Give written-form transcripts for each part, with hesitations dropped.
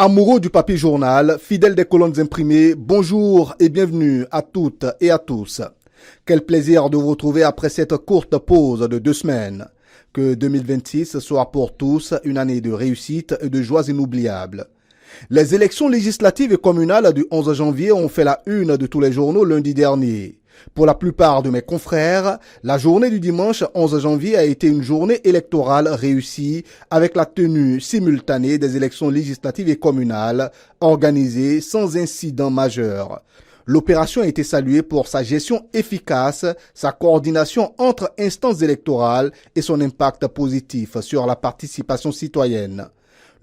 Amoureux du papier journal, fidèles des colonnes imprimées, bonjour et bienvenue à toutes et à tous. Quel plaisir de vous retrouver après cette courte pause de 2 semaines. Que 2026 soit pour tous une année de réussite et de joies inoubliables. Les élections législatives et communales du 11 janvier ont fait la une de tous les journaux lundi dernier. Pour la plupart de mes confrères, la journée du dimanche 11 janvier a été une journée électorale réussie avec la tenue simultanée des élections législatives et communales organisées sans incident majeur. L'opération a été saluée pour sa gestion efficace, sa coordination entre instances électorales et son impact positif sur la participation citoyenne.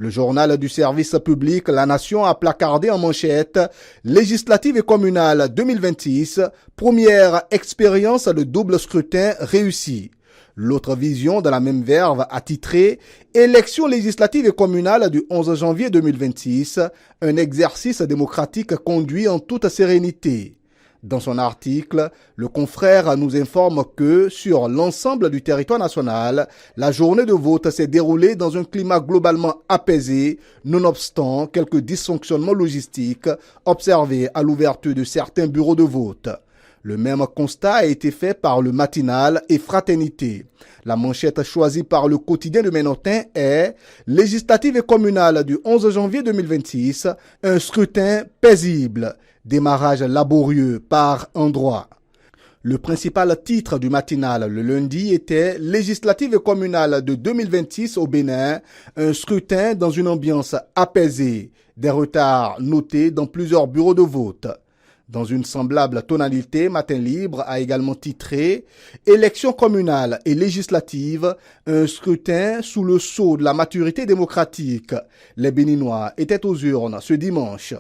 Le journal du service public La Nation a placardé en manchette « Législative et communale 2026, première expérience de double scrutin réussie ». L'autre vision de la même verve a titré « Élections législatives et communales du 11 janvier 2026, un exercice démocratique conduit en toute sérénité ». Dans son article, le confrère nous informe que, sur l'ensemble du territoire national, la journée de vote s'est déroulée dans un climat globalement apaisé, nonobstant quelques dysfonctionnements logistiques observés à l'ouverture de certains bureaux de vote. Le même constat a été fait par le matinal et Fraternité. La manchette choisie par le quotidien de Ménotin est « Législative et communale du 11 janvier 2026, un scrutin paisible ». Démarrage laborieux par endroits. Le principal titre du matinal le lundi était « Législative et communale de 2026 au Bénin, un scrutin dans une ambiance apaisée, des retards notés dans plusieurs bureaux de vote ». Dans une semblable tonalité, Matin Libre a également titré « Élections communales et législatives, un scrutin sous le sceau de la maturité démocratique. Les Béninois étaient aux urnes ce dimanche ».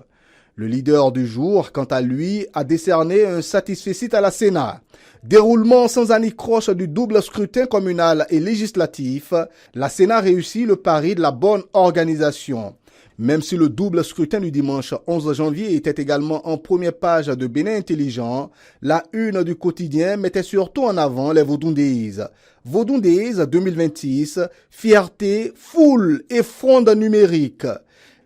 Le leader du jour, quant à lui, a décerné un satisfecit à la Sénat. Déroulement sans anicroche du double scrutin communal et législatif, la Sénat réussit le pari de la bonne organisation. Même si le double scrutin du dimanche 11 janvier était également en première page de Bénin Intelligent, la une du quotidien mettait surtout en avant les Vodoundéis. Vodoundéis 2026, fierté, foule et fronde numérique.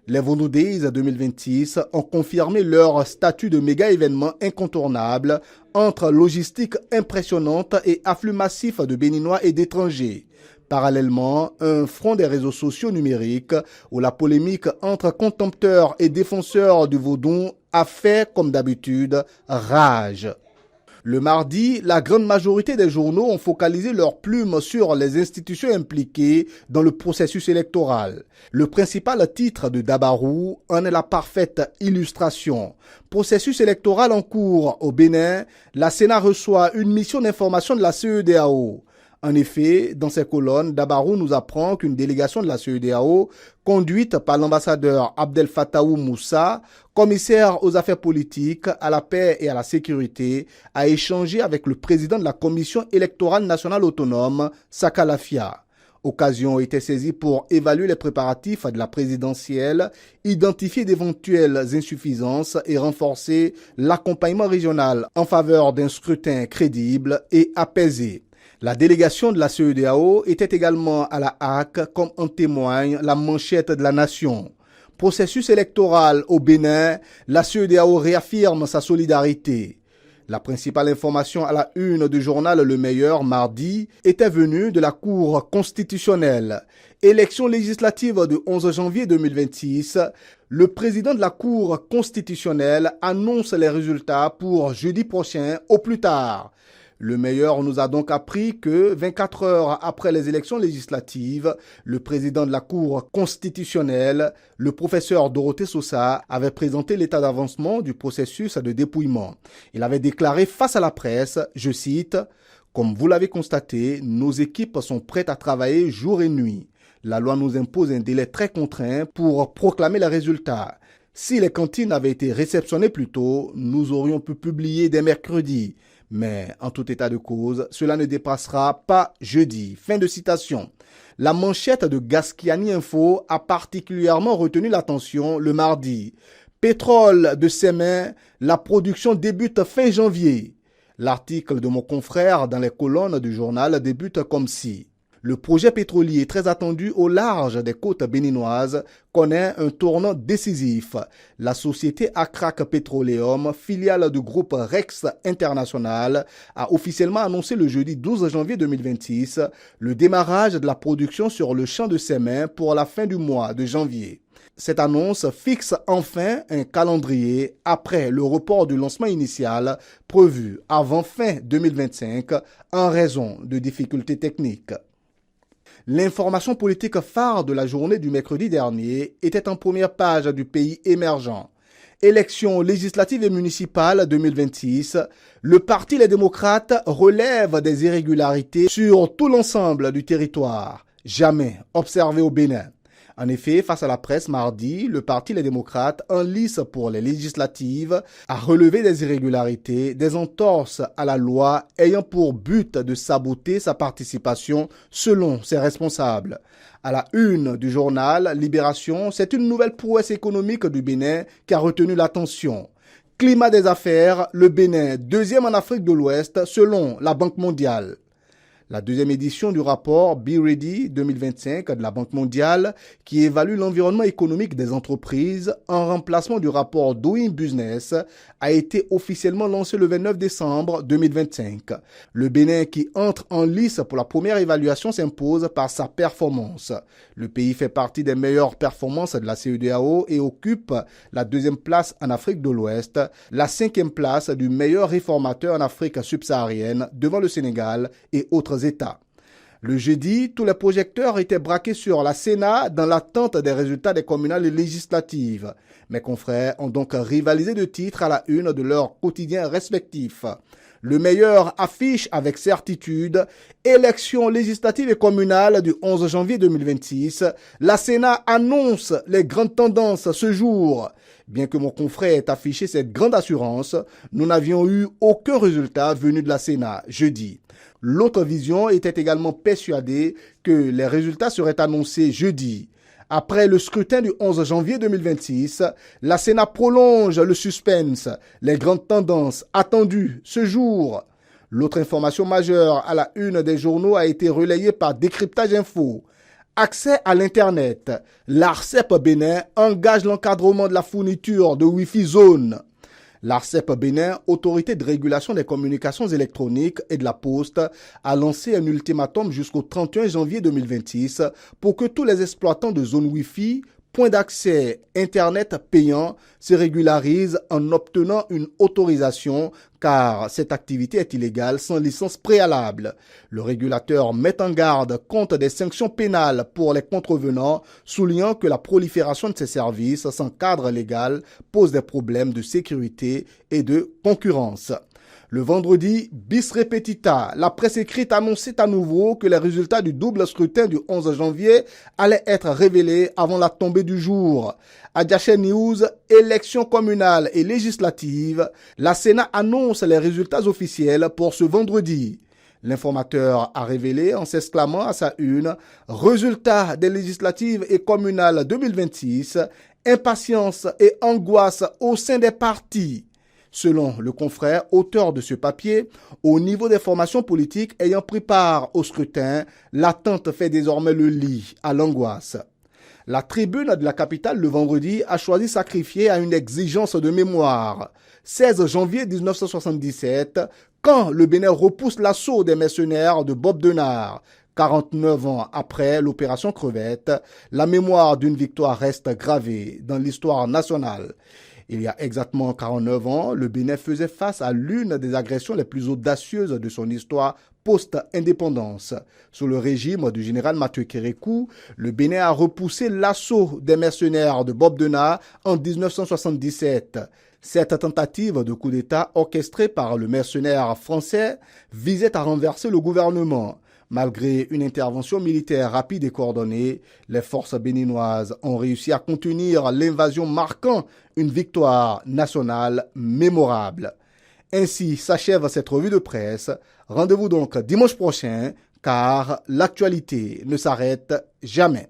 Les Vodoundéis 2026 ont confirmé leur statut de méga-événement incontournable entre logistique impressionnante et afflux massif de Béninois et d'étrangers. Parallèlement, un front des réseaux sociaux numériques où la polémique entre contempteurs et défenseurs du vaudou a fait, comme d'habitude, rage. Le mardi, la grande majorité des journaux ont focalisé leurs plumes sur les institutions impliquées dans le processus électoral. Le principal titre de Dabarou en est la parfaite illustration. Processus électoral en cours au Bénin, la Sénat reçoit une mission d'information de la CEDEAO. En effet, dans ces colonnes, Dabarou nous apprend qu'une délégation de la CEDEAO, conduite par l'ambassadeur Abdel Fattahou Moussa, commissaire aux affaires politiques, à la paix et à la sécurité, a échangé avec le président de la Commission électorale nationale autonome, Saka Lafia. Occasion a été saisie pour évaluer les préparatifs de la présidentielle, identifier d'éventuelles insuffisances et renforcer l'accompagnement régional en faveur d'un scrutin crédible et apaisé. La délégation de la CEDEAO était également à la HAC, comme en témoigne la manchette de la Nation. Processus électoral au Bénin, la CEDEAO réaffirme sa solidarité. La principale information à la une du journal Le Meilleur mardi était venue de la Cour constitutionnelle. Élection législative du 11 janvier 2026, le président de la Cour constitutionnelle annonce les résultats pour jeudi prochain au plus tard. Le Meilleur nous a donc appris que 24 heures après les élections législatives, le président de la Cour constitutionnelle, le professeur Dorothée Sosa, avait présenté l'état d'avancement du processus de dépouillement. Il avait déclaré face à la presse, je cite, « Comme vous l'avez constaté, nos équipes sont prêtes à travailler jour et nuit. La loi nous impose un délai très contraint pour proclamer les résultats. Si les cantines avaient été réceptionnées plus tôt, nous aurions pu publier dès mercredi. Mais en tout état de cause, cela ne dépassera pas jeudi. » Fin de citation. La manchette de Gasquiani Info a particulièrement retenu l'attention le mardi. Pétrole de ses mains, la production débute fin janvier. L'article de mon confrère dans les colonnes du journal débute comme ci. Le projet pétrolier très attendu au large des côtes béninoises connaît un tournant décisif. La société Akrak Petroleum, filiale du groupe Rex International, a officiellement annoncé le jeudi 12 janvier 2026 le démarrage de la production sur le champ de Sémin pour la fin du mois de janvier. Cette annonce fixe enfin un calendrier après le report du lancement initial prévu avant fin 2025 en raison de difficultés techniques. L'information politique phare de la journée du mercredi dernier était en première page du pays émergent. Élections législatives et municipales 2026, le Parti Les Démocrates relève des irrégularités sur tout l'ensemble du territoire, jamais observées au Bénin. En effet, face à la presse mardi, le Parti Les Démocrates, en lice pour les législatives, a relevé des irrégularités, des entorses à la loi ayant pour but de saboter sa participation selon ses responsables. À la une du journal Libération, c'est une nouvelle prouesse économique du Bénin qui a retenu l'attention. Climat des affaires, le Bénin, deuxième en Afrique de l'Ouest selon la Banque mondiale. La deuxième édition du rapport Be Ready 2025 de la Banque mondiale qui évalue l'environnement économique des entreprises en remplacement du rapport Doing Business a été officiellement lancée le 29 décembre 2025. Le Bénin qui entre en lice pour la première évaluation s'impose par sa performance. Le pays fait partie des meilleures performances de la CEDEAO et occupe la deuxième place en Afrique de l'Ouest, la cinquième place du meilleur réformateur en Afrique subsaharienne devant le Sénégal et autres États. Le jeudi, tous les projecteurs étaient braqués sur la Sénat dans l'attente des résultats des communales et législatives. Mes confrères ont donc rivalisé de titres à la une de leurs quotidiens respectifs. Le meilleur affiche avec certitude élections législatives et communales du 11 janvier 2026. La Sénat annonce les grandes tendances ce jour. Bien que mon confrère ait affiché cette grande assurance, nous n'avions eu aucun résultat venu de la Sénat jeudi. L'autre vision était également persuadée que les résultats seraient annoncés jeudi. Après le scrutin du 11 janvier 2026, la Sénat prolonge le suspense, les grandes tendances attendues ce jour. L'autre information majeure à la une des journaux a été relayée par Décryptage Info. Accès à l'Internet. L'ARCEP Bénin engage l'encadrement de la fourniture de Wi-Fi zone. L'ARCEP Bénin, autorité de régulation des communications électroniques et de la poste, a lancé un ultimatum jusqu'au 31 janvier 2026 pour que tous les exploitants de zones Wi-Fi, points d'accès Internet payants, se régularisent en obtenant une autorisation car cette activité est illégale sans licence préalable. Le régulateur met en garde contre des sanctions pénales pour les contrevenants, soulignant que la prolifération de ces services sans cadre légal pose des problèmes de sécurité et de concurrence. Le vendredi, bis repetita, la presse écrite annonçait à nouveau que les résultats du double scrutin du 11 janvier allaient être révélés avant la tombée du jour. À Diaché News, élections communales et législatives, la Sénat annonce les résultats officiels pour ce vendredi. L'informateur a révélé en s'exclamant à sa une « Résultats des législatives et communales 2026, impatience et angoisse au sein des partis ». Selon le confrère auteur de ce papier, au niveau des formations politiques ayant pris part au scrutin, l'attente fait désormais le lit à l'angoisse. La tribune de la capitale le vendredi a choisi de sacrifier à une exigence de mémoire. 16 janvier 1977, quand le Bénin repousse l'assaut des mercenaires de Bob Denard. 49 ans après l'opération Crevette, la mémoire d'une victoire reste gravée dans l'histoire nationale. Il y a exactement 49 ans, le Bénin faisait face à l'une des agressions les plus audacieuses de son histoire post-indépendance. Sous le régime du général Mathieu Kérékou, le Bénin a repoussé l'assaut des mercenaires de Bob Denard en 1977. Cette tentative de coup d'État orchestrée par le mercenaire français visait à renverser le gouvernement. Malgré une intervention militaire rapide et coordonnée, les forces béninoises ont réussi à contenir l'invasion marquant une victoire nationale mémorable. Ainsi s'achève cette revue de presse. Rendez-vous donc dimanche prochain car l'actualité ne s'arrête jamais.